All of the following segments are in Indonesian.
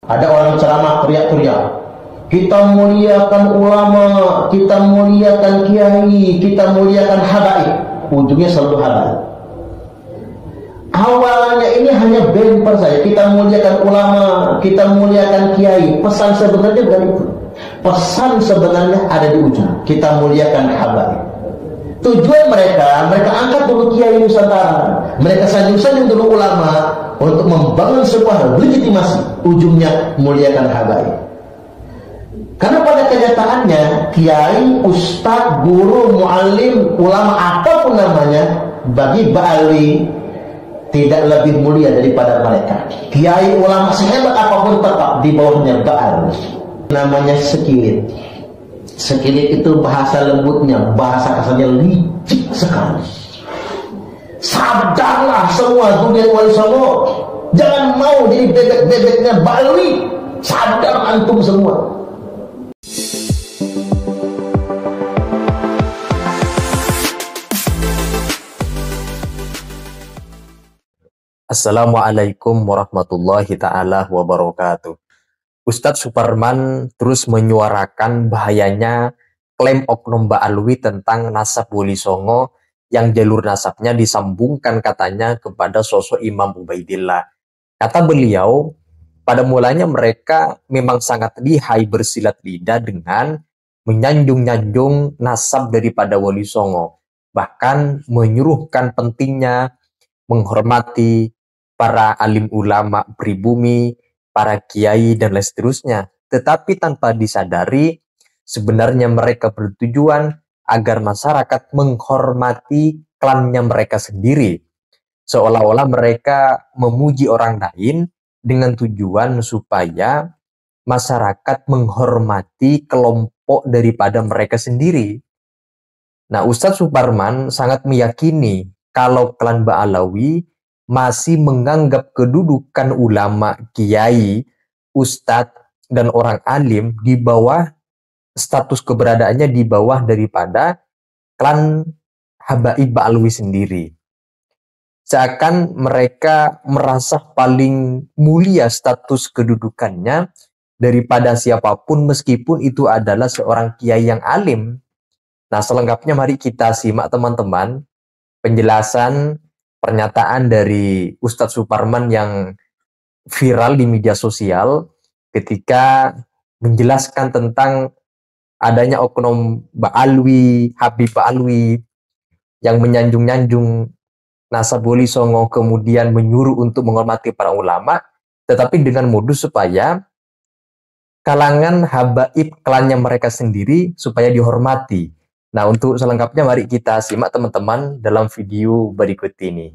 Ada orang ceramah teriak-teriak, kita muliakan ulama, kita muliakan kiai, kita muliakan habaib. Ujungnya selalu habaib. Awalnya ini hanya bumper saja, kita muliakan ulama, kita muliakan kiai. Pesan sebenarnya bukan itu. Pesan sebenarnya ada di ujung, kita muliakan habaib. Tujuan mereka angkat dulu kiai Nusantara, mereka sanjung-sanjung dulu ulama untuk membangun sebuah legitimasi. Ujungnya muliakan habaib. Karena pada kenyataannya kiai, ustadz, guru, muallim, ulama, apapun namanya, bagi Ba'alwi tidak lebih mulia daripada mereka. Kiai, ulama, sehebat apapun tetap di bawahnya Ba'alwi. Namanya sekilit. Sekilit itu bahasa lembutnya, bahasa kasarnya licik sekali. Sadarlah semua dunia wali songo, jangan mau jadi bebek-bebeknya Ba'alwi. Sadar antum semua. Assalamualaikum warahmatullahi ta'ala wabarakatuh. Ustadz Suparman terus menyuarakan bahayanya klaim oknum Ba'alwi tentang nasab Wali Songo yang jalur nasabnya disambungkan katanya kepada sosok Imam Ubaidillah. Kata beliau, pada mulanya mereka memang sangat lihai bersilat lidah dengan menyanjung-nyanjung nasab daripada Wali Songo. Bahkan menyuruhkan pentingnya menghormati para alim ulama pribumi, para kiai, dan lain seterusnya. Tetapi tanpa disadari, sebenarnya mereka bertujuan agar masyarakat menghormati klannya mereka sendiri. Seolah-olah mereka memuji orang lain dengan tujuan supaya masyarakat menghormati kelompok daripada mereka sendiri. Nah, Ustadz Suparman sangat meyakini kalau klan Ba'alawi masih menganggap kedudukan ulama, kiai, ustadz, dan orang alim di bawah status keberadaannya di bawah daripada klan Habaib Ba'alwi sendiri. Seakan mereka merasa paling mulia status kedudukannya daripada siapapun meskipun itu adalah seorang kiai yang alim. Nah, selengkapnya mari kita simak teman-teman penjelasan pernyataan dari Ustadz Suparman yang viral di media sosial ketika menjelaskan tentang adanya oknum Ba'alwi, Habib Ba'alwi yang menyanjung-nyanjung nasab Wali Songo kemudian menyuruh untuk menghormati para ulama, tetapi dengan modus supaya kalangan habaib klannya mereka sendiri supaya dihormati. Nah, untuk selengkapnya mari kita simak teman-teman dalam video berikut ini.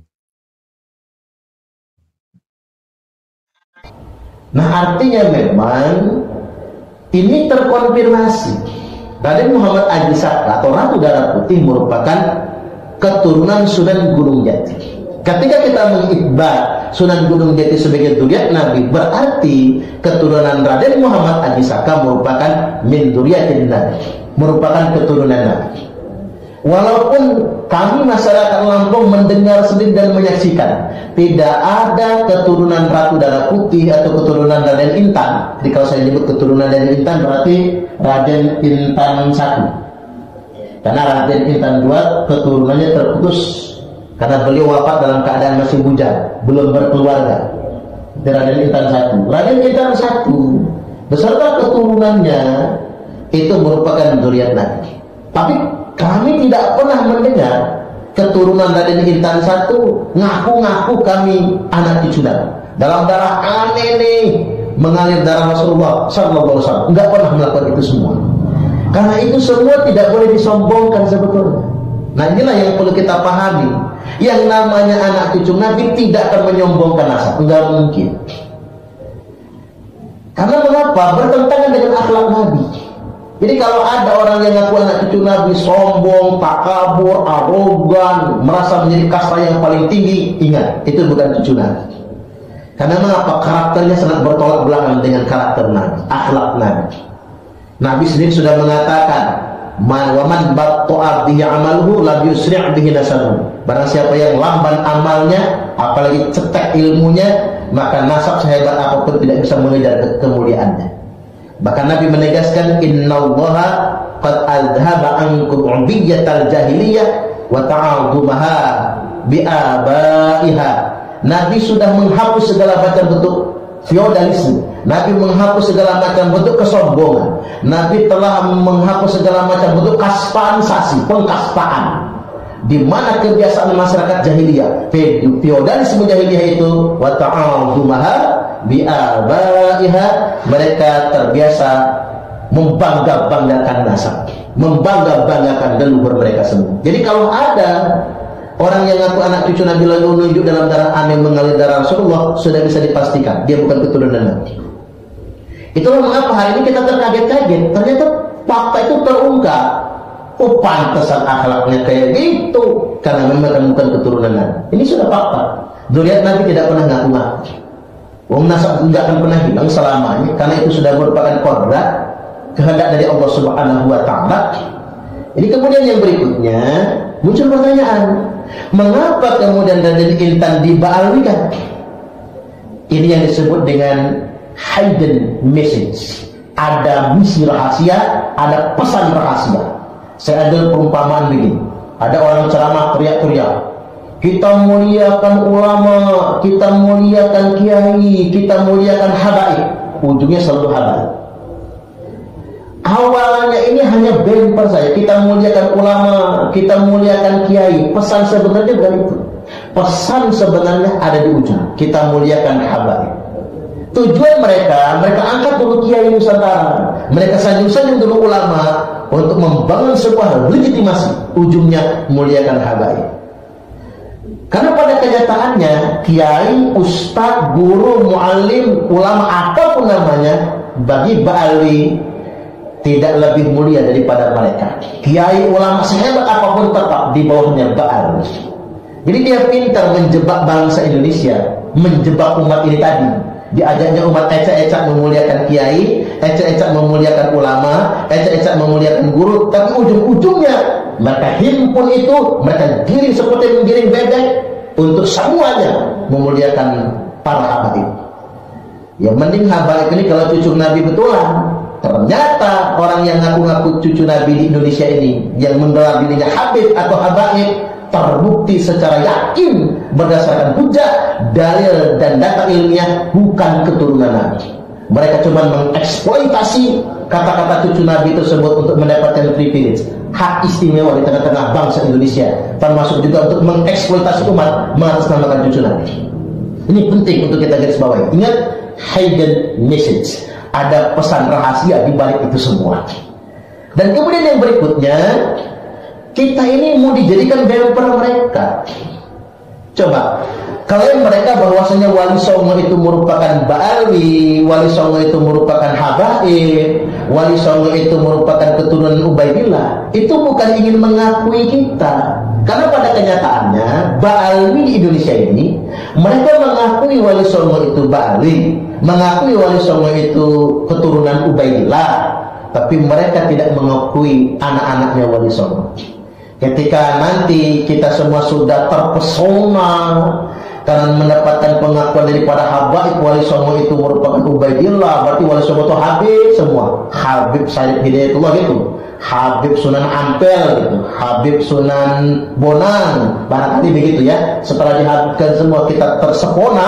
Nah, artinya memang ini terkonfirmasi. Raden Muhammad Haji Saka atau Ratu Darah Putih merupakan keturunan Sunan Gunung Jati. Ketika kita mengikbat Sunan Gunung Jati sebagai dzurriyyat Nabi, berarti keturunan Raden Muhammad Haji Saka merupakan min dzurriyyatin Nabi, merupakan keturunan Nabi. Walaupun kami masyarakat Lampung mendengar sendiri dan menyaksikan tidak ada keturunan Ratu Darah Putih atau keturunan Raden Intan. Jadi kalau saya nyebut keturunan Raden Intan berarti Raden Intan 1. Karena Raden Intan 2 keturunannya terputus karena beliau wafat dalam keadaan masih bujang, belum berkeluarga. Itu Raden Intan 1. Raden Intan 1 beserta keturunannya itu merupakan dzurriyyat Nabi. Tapi kami tidak pernah mendengar keturunan Raden Intan 1 ngaku-ngaku kami anak cucu Nabi. Dalam darah aneh nih mengalir darah Rasulullah sallallahu alaihi wasallam. Enggak pernah melakukan itu semua. Karena itu semua tidak boleh disombongkan sebetulnya. Nah, inilah yang perlu kita pahami. Yang namanya anak cucu Nabi tidak akan menyombongkan nasab, enggak mungkin. Karena mengapa? Bertentangan dengan akhlak Nabi. Jadi kalau ada orang yang ngaku anak cucu Nabi sombong, takabur, arogan, merasa menjadi kasta yang paling tinggi, ingat, itu bukan cucu Nabi. Karena mengapa? Karakternya sangat bertolak belakang dengan karakter Nabi, akhlak Nabi. Nabi sendiri sudah mengatakan, "Man wa man batta'a bihi 'amaluhu lam yusri' bihi nasabuhu." Barang siapa yang lamban amalnya, apalagi cetek ilmunya, maka nasab sehebat apapun tidak bisa mengejar kemuliaannya. Bahkan Nabi menegaskan, innallaha qad adhaba ankum ubiyyatal jahiliyah wa ta'adumaha bi'abaiha. Nabi sudah menghapus segala macam bentuk feodalisme. Nabi menghapus segala macam bentuk kesombongan. Nabi telah menghapus segala macam bentuk kaspanisasi, pengkaspaan. Di mana kebiasaan masyarakat jahiliyah, feodalisme jahiliyah itu, wa ta'adumaha bi'abaiha, mereka terbiasa membangga-banggakan nasab, membangga-banggakan leluhur mereka semua. Jadi kalau ada orang yang ngaku anak cucu Nabi lalu menunjuk dalam darah Amin mengalir darah Rasulullah, sudah bisa dipastikan dia bukan keturunan Nabi. Itulah mengapa hari ini kita terkaget-kaget, ternyata fakta itu terungkap. Oh, pantesan akhlaknya kayak gitu, karena memang bukan keturunan Nabi. Ini sudah fakta. Dzurriyyat Nabi tidak pernah ngaku-ngaku. Wong nasab tidak akan pernah hilang selamanya, karena itu sudah merupakan qadar kehendak dari Allah Subhanahu wa taala. Ini kemudian yang berikutnya muncul pertanyaan, mengapa kemudian Raden Intan dibaalwikan? Ini yang disebut dengan hidden message. Ada misi rahasia, ada pesan rahasia. Saya ambil perumpamaan begini. Ada orang ceramah teriak-teriak, kita muliakan ulama, kita muliakan kiai, kita muliakan habaib. Ujungnya selalu habaib. Awalnya ini hanya bemper saja, kita muliakan ulama, kita muliakan kiai. Pesan sebenarnya bukan itu. Pesan sebenarnya ada di ujung, kita muliakan habaib. Tujuan mereka angkat dulu kiai Nusantara, mereka sanjung-sanjung dulu ulama untuk membangun sebuah legitimasi. Ujungnya muliakan habaib. Karena pada kenyataannya kiai, ustadz, guru, muallim, ulama apapun namanya, bagi ba'alwi tidak lebih mulia daripada mereka. Kiai, ulama sehebat apapun tetap di bawahnya ba'alwi. Jadi dia pintar menjebak bangsa Indonesia, menjebak umat ini tadi. Diajaknya umat ecak-ecak memuliakan kiai, ecak-ecak memuliakan ulama, ecak-ecak memuliakan guru, tapi ujung-ujungnya mereka himpun itu, mereka giring seperti menggiring bebek untuk semuanya memuliakan para habaib. Ya mending habaib ini kalau cucu Nabi betulan. Ternyata orang yang ngaku-ngaku cucu Nabi di Indonesia ini, yang menggelar dirinya habib atau habaib, terbukti secara yakin berdasarkan hujah, dalil dan data ilmiah bukan keturunan Nabi. Mereka cuma mengeksploitasi kata-kata cucu Nabi tersebut untuk mendapatkan privilege, hak istimewa di tengah-tengah bangsa Indonesia, termasuk juga untuk mengeksploitasi umat mengatasnamakan cucu Nabi. Ini penting untuk kita garis bawahi. Ingat, hidden message, ada pesan rahasia di balik itu semua. Dan kemudian yang berikutnya, kita ini mau dijadikan bemper mereka. Coba, kalau mereka bahwasanya Wali Songo itu merupakan ba'alwi, Wali Songo itu merupakan habaib, Wali Songo itu merupakan keturunan Ubaidillah, itu bukan ingin mengakui kita. Karena pada kenyataannya ba'alwi di Indonesia ini, mereka mengakui Wali Songo itu ba'alwi, mengakui Wali Songo itu keturunan Ubaidillah, tapi mereka tidak mengakui anak-anaknya Wali Songo. Ketika nanti kita semua sudah terpesona karena mendapatkan pengakuan daripada habaib, Wali Songo itu merupakan Ubaidillah, berarti Wali Songo itu Habib semua. Habib Syarif Hidayatullah gitu, Habib Sunan Ampel gitu, Habib Sunan Bonang, barangkali begitu ya. Setelah dihabibkan semua kita tersepona,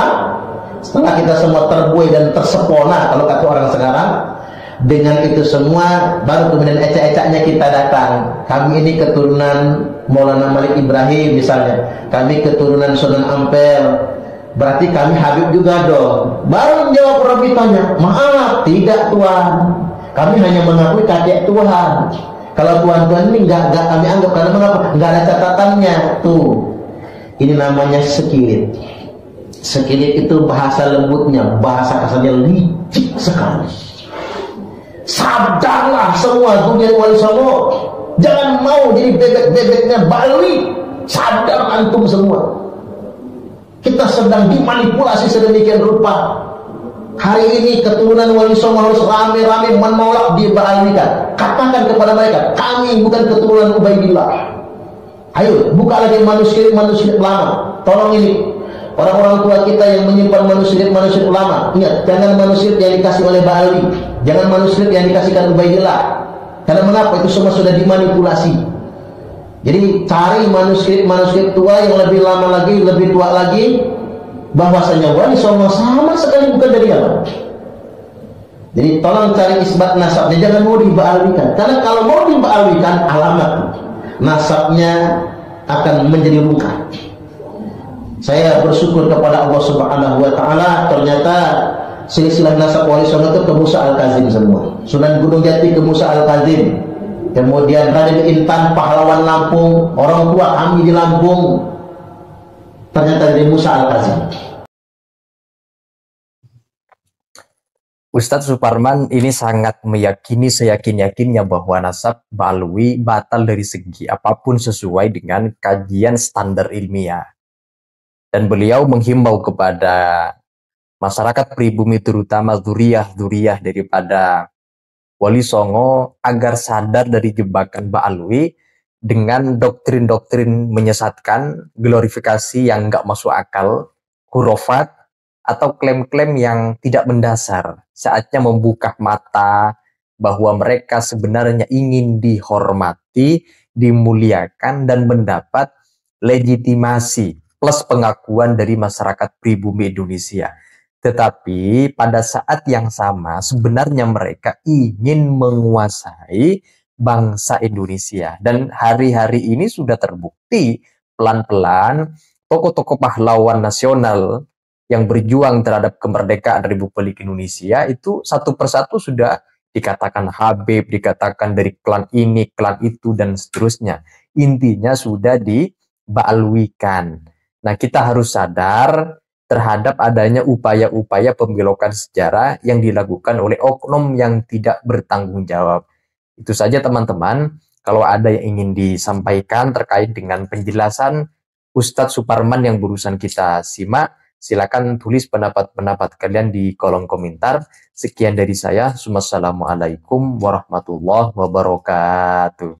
setelah kita semua terbuai dan tersepona kalau kata orang sekarang, dengan itu semua baru kemudian ecak-ecaknya kita datang. Kami ini keturunan Maulana Malik Ibrahim misalnya, kami keturunan Sunan Ampel, berarti kami Habib juga dong. Baru jawab Rabi tanya, maaf tidak tuan, kami hanya mengakui kakek Tuhan. Kalau tuan-tuan ini enggak kami anggap, karena mengapa? Enggak ada catatannya. Tuh, ini namanya sekilit. Sekilit itu bahasa lembutnya, bahasa kasarnya licik sekali. Sadarlah semua dunia Wali Songo, jangan mau jadi bebek-bebeknya Bali. Sadar antum semua, kita sedang dimanipulasi sedemikian rupa. Hari ini keturunan Wali Songo harus rame-rame menolak dibalalikan. Katakan kepada mereka, kami bukan keturunan Ubaidillah. Ayo buka lagi manuskrip lama. Tolong ini orang-orang tua kita yang menyimpan manuskrip ulama. Ingat, jangan manuskrip yang dikasih oleh Ba'alwi, jangan manuskrip yang dikasihkan Ubaidillah. Karena mengapa? Itu semua sudah dimanipulasi. Jadi cari manuskrip tua yang lebih lama lagi, lebih tua lagi, bahwasanya Wali Songo sama sekali bukan dari Yaman. Jadi tolong cari isbat nasabnya, jangan mau diba'alwikan. Karena kalau mau diba'alwikan, alamat nasabnya akan menjadi luka. Saya bersyukur kepada Allah Subhanahu wa taala, ternyata silsilah nasab Wali Songo itu ke Musa Al-Kazim semua. Sunan Gunung Jati ke Musa Al-Kazim. Kemudian Raden Intan pahlawan Lampung, orang tua kami di Lampung ternyata dari Musa Al-Kazim. Ustadz Suparman ini sangat meyakini seyakin-yakinnya bahwa nasab Ba'alwi batal dari segi apapun sesuai dengan kajian standar ilmiah. Dan beliau menghimbau kepada masyarakat pribumi, terutama dzuriyah daripada Wali Songo, agar sadar dari jebakan Ba'alwi dengan doktrin-doktrin menyesatkan, glorifikasi yang nggak masuk akal, hurufat, atau klaim-klaim yang tidak mendasar. Saatnya membuka mata bahwa mereka sebenarnya ingin dihormati, dimuliakan, dan mendapat legitimasi plus pengakuan dari masyarakat pribumi Indonesia. Tetapi pada saat yang sama sebenarnya mereka ingin menguasai bangsa Indonesia. Dan hari-hari ini sudah terbukti pelan-pelan tokoh-tokoh pahlawan nasional yang berjuang terhadap kemerdekaan Republik Indonesia itu satu persatu sudah dikatakan Habib, dikatakan dari klan ini, klan itu, dan seterusnya. Intinya sudah diba'alwikan. Nah, kita harus sadar terhadap adanya upaya-upaya pembelokan sejarah yang dilakukan oleh oknum yang tidak bertanggung jawab. Itu saja teman-teman. Kalau ada yang ingin disampaikan terkait dengan penjelasan Ustadz Suparman yang barusan kita simak, silakan tulis pendapat-pendapat kalian di kolom komentar. Sekian dari saya. Wassalamualaikum warahmatullahi wabarakatuh.